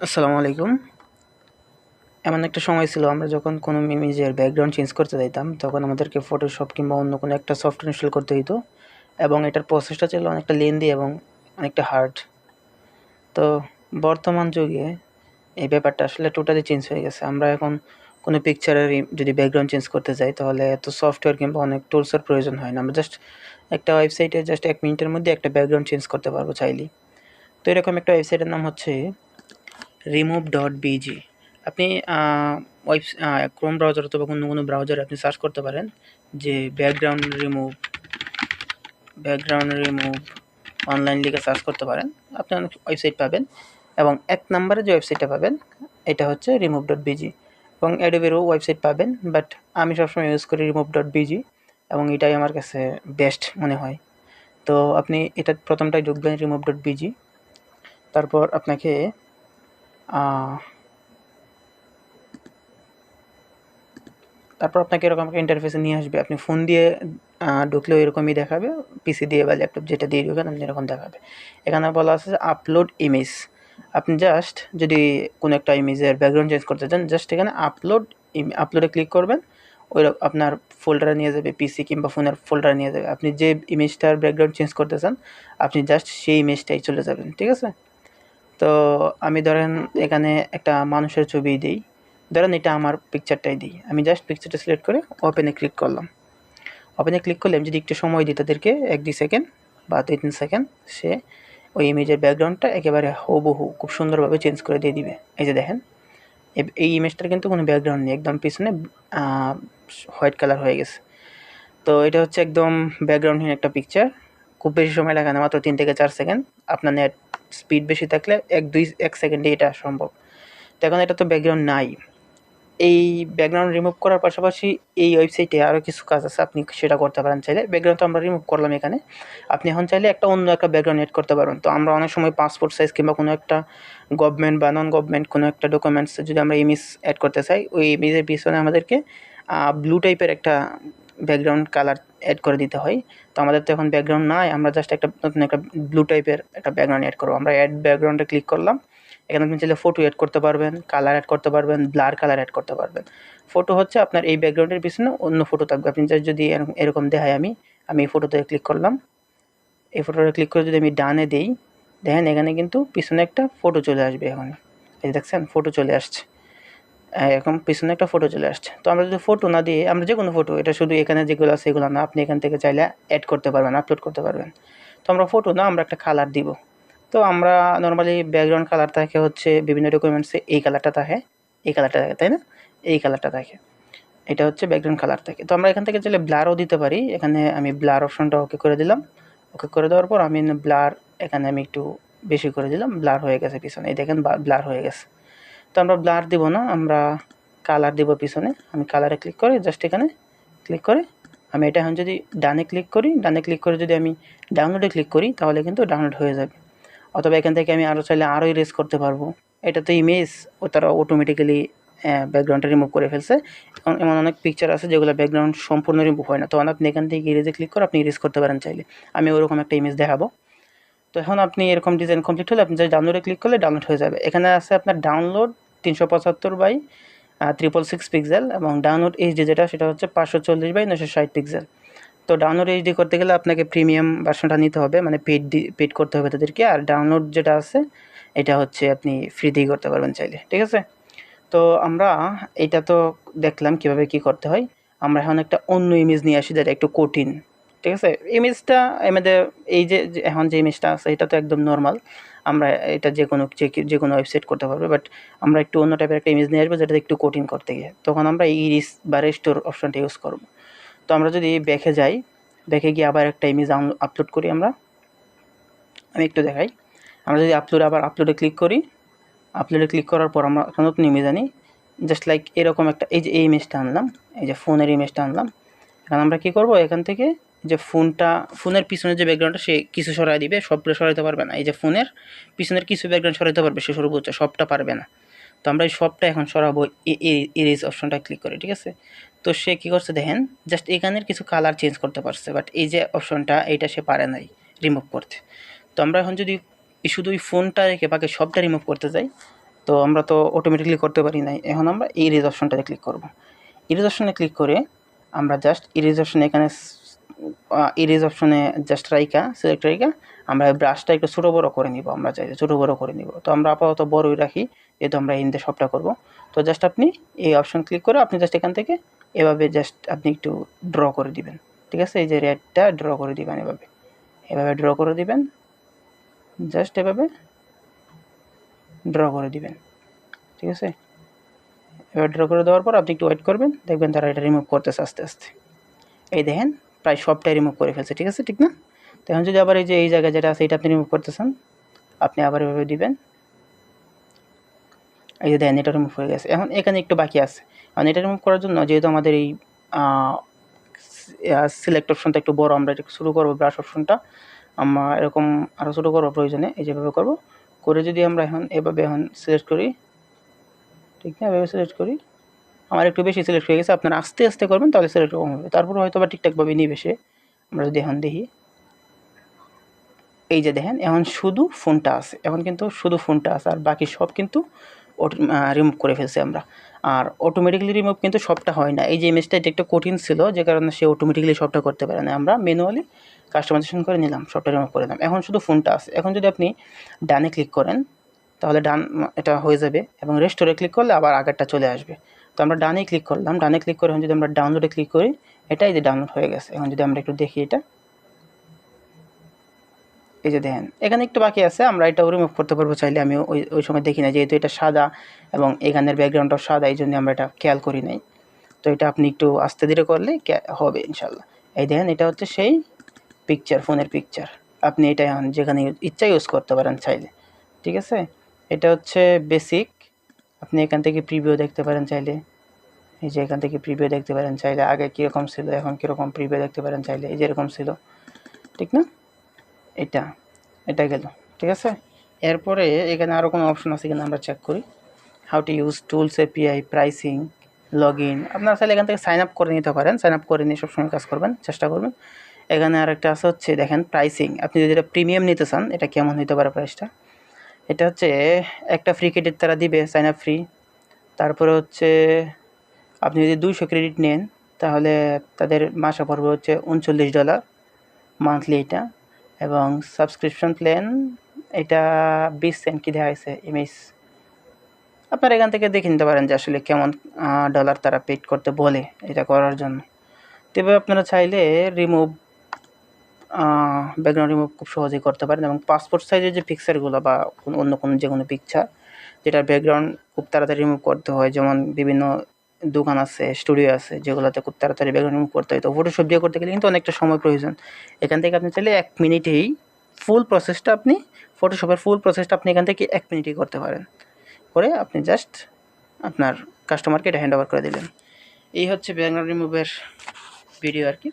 আসসালামু আলাইকুম। এমন একটা সময় ছিল আমরা যখন কোনো ইমেজের ব্যাকগ্রাউন্ড চেঞ্জ করতে চাইতাম তখন আমাদেরকে ফটোশপ কিংবা অন্য কোনো একটা সফটওয়্যার ইনস্টল করতে হতো এবং এটার প্রসেসটা ছিল অনেকটা লেন্দি এবং অনেকটা হার্ড। তো বর্তমান যুগে এই ব্যাপারটা আসলে টোটালি চেঞ্জ হয়ে গেছে। আমরা এখন কোনো পিকচারের যদি ব্যাকগ্রাউন্ড চেঞ্জ করতে যাই তাহলে এত সফটওয়্যার কিংবা অনেক টুলসের প্রয়োজন হয় না। আমরা জাস্ট একটা ওয়েবসাইটে জাস্ট 1 মিনিটের মধ্যে একটা ব্যাকগ্রাউন্ড চেঞ্জ করতে পারবো চাইলেই। তো এরকম একটা ওয়েবসাইটের নাম হচ্ছে remove.bg। আপনি ক্রোম ব্রাউজার অথবা অন্য কোনো ব্রাউজারে আপনি সার্চ করতে পারেন যে ব্যাকগ্রাউন্ড রিমুভ অনলাইন লিখে সার্চ করতে পারেন। আপনি অনেক ওয়েবসাইট পাবেন এবং 1 নম্বরে যে ওয়েবসাইটটা পাবেন এটা হচ্ছে remove.bg এবং অ্যাডোবেরও ওয়েবসাইট পাবেন, বাট আমি সবসময় ইউজ করি remove.bg এবং এটাই আমার কাছে বেস্ট মনে হয়। তো আপনি এটা প্রথমটায় ঢুকবেন remove.bg, তারপর আপনাকে এরকম একটা ইন্টারফেসে নিয়ে আসবে। আপনি ফোন দিয়ে ঢুকলেও এরকমই দেখাবে, পিসি দিয়ে বা ল্যাপটপ যেটা দিয়ে ঢুকেন আপনি এরকম দেখাবে। এখানে বলা আছে আপলোড ইমেজ। আপনি জাস্ট যদি কোনো একটা ইমেজের ব্যাকগ্রাউন্ড চেঞ্জ করতে চান জাস্ট এখানে আপলোডে ক্লিক করবেন। ওই আপনার ফোল্ডারে নিয়ে যাবে, পিসি কিংবা ফোনের ফোল্ডারে নিয়ে যাবে। আপনি যে ইমেজটার ব্যাকগ্রাউন্ড চেঞ্জ করতে চান আপনি জাস্ট সেই ইমেজটাই চলে যাবেন, ঠিক আছে? তো আমি ধরেন এখানে একটা মানুষের ছবি দিই, ধরেন এটা আমার পিকচারটাই দিই। আমি জাস্ট পিকচারটা সিলেক্ট করে ওপেনে ক্লিক করলাম। ওপেনে ক্লিক করলে আমি যদি একটু সময় দিই তাদেরকে 1-2 সেকেন্ড বা 2-3 সেকেন্ড, সে ওই ইমেজের ব্যাকগ্রাউন্ডটা একেবারে হুবহু খুব সুন্দরভাবে চেঞ্জ করে দিয়ে দিবে। এই যে দেখেন, এই ইমেজটার কিন্তু কোনো ব্যাকগ্রাউন্ড নেই, একদম পিছনে হোয়াইট কালার হয়ে গেছে। তো এটা হচ্ছে একদম ব্যাকগ্রাউন্ডহীন একটা পিকচার। খুব বেশি সময় লাগে না, মাত্র 3 থেকে 4 সেকেন্ড। আপনার নেট স্পিড বেশি থাকলে 1 সেকেন্ডে এটা সম্ভব। তো এখন এটা তো ব্যাকগ্রাউন্ড নাই। এই ব্যাকগ্রাউন্ড রিমুভ করার পাশাপাশি এই ওয়েবসাইটে আরও কিছু কাজ আছে, আপনি সেটা করতে পারেন চাইলে। ব্যাকগ্রাউন্ড তো আমরা রিমুভ করলাম এখানে। আপনি এখন চাইলে অন্য একটা ব্যাকগ্রাউন্ড এড করতে পারবেন। তো আমরা অনেক সময় পাসপোর্ট সাইজ কিংবা কোনো একটা গভর্নমেন্ট বা নন গভর্নমেন্ট কোনো একটা ডকুমেন্টস যদি আমরা ইমেজ এড করতে চাই, ওই ইমেজের পিছনে আমাদেরকে ব্লু টাইপের একটা ব্যাকগ্রাউন্ড কালার এড করে দিতে হয়। তো আমাদের তো এখন ব্যাকগ্রাউন্ড নাই, আমরা জাস্ট নতুন একটা ব্লু টাইপের একটা ব্যাকগ্রাউন্ড এড করবো। আমরা অ্যাড ব্যাকগ্রাউন্ডে ক্লিক করলাম। এখানে আপনি চাইলে ফটো এড করতে পারবেন, কালার এড করতে পারবেন, ব্লার কালার এড করতে পারবেন। ফটো হচ্ছে আপনার এই ব্যাকগ্রাউন্ডের পিছনে অন্য ফটো থাকবে। আপনি জাস্ট যদি এরকম দেখাই, আমি এই ফটোতে ক্লিক করলাম। এই ফটোটা ক্লিক করে যদি আমি ডানে দেই, দেখেন এখানে কিন্তু পিছনে একটা ফটো চলে আসবে। এখন এই দেখছেন ফটো চলে আসছে, এখন পিছনে একটা ফটো চলে আসছে। তো আমরা যদি ফটো না দিয়ে আমরা যে কোনো ফটো, এটা শুধু এখানে যেগুলো আছে এগুলো না, আপনি এখান থেকে চাইলে অ্যাড করতে পারবেন, আপলোড করতে পারবেন। তো আমরা ফটো না, আমরা একটা কালার দিব। তো আমরা নর্মালি ব্যাকগ্রাউন্ড কালার থাকে হচ্ছে বিভিন্ন ডকুমেন্টসে এই কালারটা থাকে, তাই না? এই কালারটা থাকে, এটা হচ্ছে ব্যাকগ্রাউন্ড কালার থাকে। তো আমরা এখান থেকে চাইলে ব্লারও দিতে পারি। এখানে আমি ব্লার অপশনটা ওকে করে দিলাম। ওকে করে দেওয়ার পর আমি ব্লার এখানে আমি একটু বেশি করে দিলাম, ব্লার হয়ে গেছে পিছনে, এই দেখেন ব্লার হয়ে গেছে। তো আমরা ব্লার দিব না, আমরা কালার দিব পিছনে। আমি কালারে ক্লিক করে জাস্ট এখানে ক্লিক করে আমি এটা এখন যদি ডানে ক্লিক করে যদি আমি ডাউনলোডে ক্লিক করি তাহলে কিন্তু ডাউনলোড হয়ে যাবে। অথবা এখান থেকে আমি আরও চাইলে আরও ইরেজ করতে পারবো। এটা তো ইমেজ, তারা অটোমেটিক্যালি ব্যাকগ্রাউন্ডটা রিমুভ করে ফেলছে। এমন অনেক পিকচার আছে যেগুলো ব্যাকগ্রাউন্ড সম্পূর্ণ রিমুভ হয় না, তখন আপনি এখান থেকে ইরেজে ক্লিক করে আপনি ইরেজ করতে পারেন চাইলে। আমি ওরকম একটা ইমেজ দেখাবো। তো এখন আপনি এরকম ডিজাইন কমপ্লিট হলে আপনি জাস্ট ডাউনলোডে ক্লিক করলে ডাউনলোড হয়ে যাবে। এখানে আছে আপনার ডাউনলোড 375x666 পিক্সেল এবং ডাউনলোড এইচডি যেটা সেটা হচ্ছে 540x960 পিক্সেল। তো ডাউনলোড এইচডি করতে গেলে আপনাকে প্রিমিয়াম ভার্সনটা নিতে হবে, মানে পেড করতে হবে তাদেরকে। আর ডাউনলোড যেটা আছে এটা হচ্ছে আপনি ফ্রিতেই করতে পারবেন চাইলে, ঠিক আছে? তো আমরা এটা তো দেখলাম কীভাবে কী করতে হয়। আমরা এখন একটা অন্য ইমেজ নিয়ে আসি যেটা একটু কঠিন, ঠিক আছে? ইমেজটা আমাদের এই যে এখন যে ইমেজটা আছে এটা তো একদম নর্মাল, আমরা এটা যে কোনো ওয়েবসাইট করতে পারবে। বাট আমরা একটু অন্য টাইপের একটা ইমেজ নিয়ে আসবো যেটা একটু কঠিন করতে গিয়ে, তখন আমরা ইরিস বা রেস্টোর অপশনটা ইউজ করব। তো আমরা যদি ব্যাকে যাই, ব্যাকে গিয়ে আবার একটা ইমেজ আপলোড করি। আমি একটু দেখাই। আমরা যদি আপলোডে ক্লিক করি, আপলোডে ক্লিক করার পর আমরা একটা নতুন ইমেজ আনি, জাস্ট লাইক এরকম একটা, এই যে এই ইমেজটা আনলাম, এই যে ফোনের ইমেজটা আনলাম। এখন আমরা কী করব, এখান থেকে যে ফোনের পিছনের যে ব্যাকগ্রাউন্ডটা সে কিছু সরাই দিবে, সবটা সরাইতে পারবে না। এই যে ফোনের পিছনের কিছু ব্যাকগ্রাউন্ড সরাইতে পারবে সে, সর্বোচ্চ সবটা পারবে না। তো আমরা এই সবটা এখন সরাবো এরেজ অপশনটা ক্লিক করে, ঠিক আছে? তো সে কী করছে দেখেন, জাস্ট এখানের কিছু কালার চেঞ্জ করতে পারছে, বাট এই যে অপশনটা এইটা সে পারে নাই রিমুভ করতে। তো আমরা এখন যদি শুধু ওই ফোনটা রেখে বাকি সবটা রিমুভ করতে চাই, তো আমরা তো অটোমেটিকলি করতে পারি নাই। এখন আমরা ইরেজ অপশনটাতে ক্লিক করব। ইরেজ অপশনে ক্লিক করে আমরা জাস্ট ইরেজ অপশনে এখানে ইরেজ অপশনে জাস্ট সিলেক্ট রাইকা আমরা ব্রাশটা একটু ছোটো বড়ো করে নিব। আমরা চাইলে ছোটো বড়ো করে নিব, তো আমরা আপাতত বড়ই রাখি যেহেতু আমরা ইনতে সবটা করব। তো জাস্ট আপনি এই অপশন ক্লিক করে আপনি জাস্ট এখান থেকে এভাবে জাস্ট আপনি একটু ড্র করে দিবেন, ঠিক আছে? এই যে রেডটা ড্র করে দিবেন, এভাবে ড্র করে দিবেন, জাস্ট এভাবে ড্র করে দিবেন, ঠিক আছে? এবার ড্র করে দেওয়ার পর আপনি একটু ওয়েট করবেন, দেখবেন তারা এটা রিমুভ করতেছে আস্তে আস্তে। এই দেখেন প্রায় সবটাই রিমুভ করে ফেলছে, ঠিক আছে? ঠিক না? তো এখন যদি আবার এই যে এই জায়গায় যেটা আছে এটা আপনি রিমুভ করতেছেন, আপনি আবার এভাবে দিবেন, এই যে দেখেন এটা রিমুভ হয়ে গেছে। এখন এখানে একটু বাকি আছে, কারণ এটা রিমুভ করার জন্য যেহেতু আমাদের এই সিলেক্ট অপশনটা একটু বড়, আমরা এটা শুরু করবো ব্রাশ অপশনটা, আমরা এরকম আরও ছোটো করবো প্রয়োজনে, এই যেভাবে করবো করে যদি আমরা এখন এভাবে এখন সিলেক্ট করি, ঠিক না? এভাবে সিলেক্ট করি, আমার একটু বেশি সিলেক্ট হয়ে গেছে, আপনারা আস্তে আস্তে করবেন তাহলে সিলেক্ট কম হবে, তারপরে হয়তো বা ঠিকঠাকভাবে নিবে সে। আমরা যদি এখন দেখি, এই যে দেখেন এখন শুধু ফোনটা আছে, এখন কিন্তু শুধু ফোনটা আছে, আর বাকি সব কিন্তু রিমুভ করে ফেলছি আমরা। আর অটোমেটিক্যালি রিমুভ কিন্তু সবটা হয় না, এই যে ইমেজটা এটা একটু কঠিন ছিল যে কারণে সে অটোমেটিক্যালি সবটা করতে পারে না, আমরা ম্যানুয়ালি কাস্টমাইজেশন করে নিলাম, সবটা রিমুভ করে দিলাম। এখন শুধু ফোনটা আছে। এখন যদি আপনি ডানে ক্লিক করেন তাহলে ডান এটা হয়ে যাবে, এবং রেস্টোরে ক্লিক করলে আবার আগেরটা চলে আসবে। তো আমরা ডানে ক্লিক করলাম, ডানে ক্লিক করে এখন যদি আমরা ডাউনলোডে ক্লিক করি, এটাই যে ডাউনলোড হয়ে গেছে। এখন যদি আমরা একটু দেখি এটা, এই যে দেখেন এখানে একটু বাকি আছে, আমরা এটাও রিমুভ করতে পারবো চাইলে। আমি ওই সময় দেখি না, যেহেতু এটা সাদা এবং এখানের ব্যাকগ্রাউন্ডটাও সাদা, এই জন্য আমরা এটা খেয়াল করি নাই। তো এটা আপনি একটু আস্তে ধীরে করলে হবে ইনশাল্লাহ। এই দেখেন এটা হচ্ছে সেই পিকচার, ফোনের পিকচার। আপনি এটা এখন যেখানে ইচ্ছা ইউজ করতে পারেন চাইলে, ঠিক আছে? এটা হচ্ছে বেসিক, আপনি এখান থেকে প্রিভিউ দেখতে পারেন চাইলে, এই যে এখান থেকে প্রিভিউ দেখতে পারেন চাইলে, আগে কীরকম ছিল এখন কীরকম প্রিভিউ দেখতে পারেন চাইলে, এই যে এরকম ছিল, ঠিক না? এটা গেল, ঠিক আছে? এরপরে এখানে আরও কোনো অপশন আছে কিনা আমরা চেক করি। How to use tools, API, pricing, log in. আপনারা চাইলে এখান থেকে সাইন আপ করে নিতে পারেন, সাইন আপ করে নিয়ে সবসময় কাজ করবেন, চেষ্টা করবেন। এখানে আরেকটা আছে হচ্ছে দেখেন প্রাইসিং, আপনি যদি এটা প্রিমিয়াম নিতে চান এটা কেমন হতে পারে প্রাইসটা। এটা হচ্ছে একটা ফ্রি ক্রেডিট তারা দিবে, সাইন আপ ফ্রি। তারপরে হচ্ছে আপনি যদি 200 ক্রেডিট নেন তাহলে তাদের মাসে পড়বে হচ্ছে $39 মান্থলি এটা। এবং সাবস্ক্রিপশন প্ল্যান এটা 20 সেন্ট কি দেখাইছে ইমেজ, আপনারা এখান থেকে দেখে নিতে পারেন যে আসলে কেমন ডলার তারা পেড করতে বলে এটা করার জন্য। তবে আপনারা চাইলে রিমুভ ব্যাকগ্রাউন্ড রিমুভ খুব সহজেই করতে পারেন, এবং পাসপোর্ট সাইজের যে পিকচারগুলো বা অন্য কোনো যে কোনো পিকচার যেটার ব্যাকগ্রাউন্ড খুব তাড়াতাড়ি রিমুভ করতে হয়, যেমন বিভিন্ন দোকান আছে, স্টুডিও আছে যেগুলোতে খুব তাড়াতাড়ি ব্যাকগ্রাউন্ড রিমুভ করতে হয়, তো ফটোশপ দিয়ে করতে গেলে কিন্তু অনেকটা সময় প্রয়োজন। এখান থেকে আপনি চাইলে 1 মিনিটেই ফুল প্রসেসটা আপনি ফটোশপের ফুল প্রসেসটা আপনি এখান থেকে 1 মিনিটেই করতে পারেন, করে আপনি জাস্ট আপনার কাস্টমারকে এটা হ্যান্ড ওভার করে দিলেন। এই হচ্ছে ব্যাকগ্রাউন্ড রিমুভের ভিডিও আর কি।